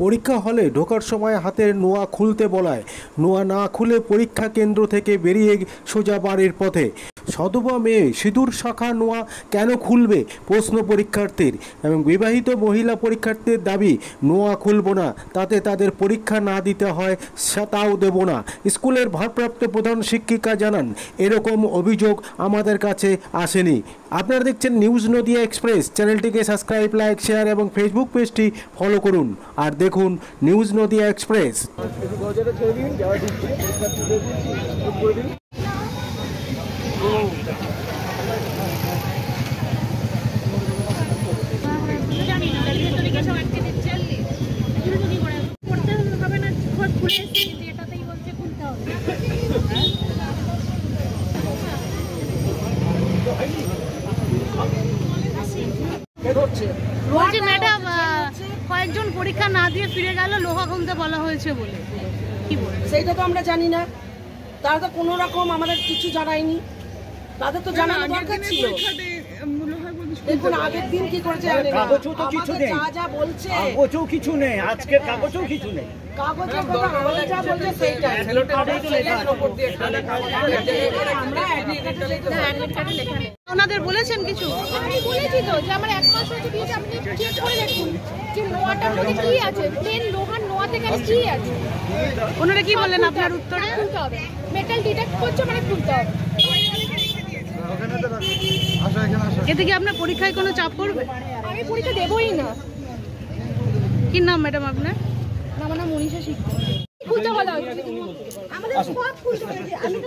পরীক্ষা হলে ঢোকার সময় হাতের নোয়া খুলতে বলায় নোয়া না খুলে পরীক্ষা কেন্দ্র থেকে বেরিয়ে সোজা বাড়ির পথে। সধবা মেয়ে সিঁদুর শাখা নোয়া কেন খুলবে প্রশ্ন পরীক্ষার্থীর, এবং বিবাহিত মহিলা পরীক্ষার্থীর দাবি নোয়া খুলব না, তাতে তাদের পরীক্ষা না দিতে হয় তাও দেব না। স্কুলের ভারপ্রাপ্ত প্রধান শিক্ষিকা জানান, এরকম অভিযোগ আমাদের কাছে আসেনি। আপনারা দেখছেন নিউজ নদিয়া এক্সপ্রেস। চ্যানেলটিকে সাবস্ক্রাইব, লাইক, শেয়ার এবং ফেসবুক পেজটি ফলো করুন আর দেখুন নিউজ নদিয়া এক্সপ্রেস। বলছি ম্যাডাম, কয়েকজন পরীক্ষা না দিয়ে ফিরে গেল লোহা খুলতে বলা হয়েছে বলে, কি বলবো? সেইটা তো আমরা জানি না, তারা তো কোনো রকম আমাদের কিছু জানায়নি, তাদের তো জানানো দরকার ছিল। দেখুন আগের দিন কি করেছে, কাগজও তো কিছু নেই, যা বলছে কাগজও কিছু নেই, আজকের কাগজও কিছু নেই। কাগজের কথা আমাদের যা বলছে সেইটাই। ওনাদের বলেছেন কিছু? আমি বলেছি তো যে আমার 1 মাস হয়েছে দিয়েছে, আপনি চেক করে দেখুন যে নোয়াটার মধ্যে কি আছে, প্লেন লোহার নোয়া থেকে কি আছে। ওনারা কি বললেন আপনার উত্তরে? খুলতে হবে, মেটাল ডিটেক্ট করছে মানে খুলতে হবে। এতে কি আপনার পরীক্ষায় কোনো চাপ পড়বে? আমি পরীক্ষা দেবই না। কি নাম ম্যাডাম আপনার? আমার নাম মনীষা শিক্ষক। খুলতে বলা হচ্ছে আমাদের সব খুলতে হয়েছে। আমি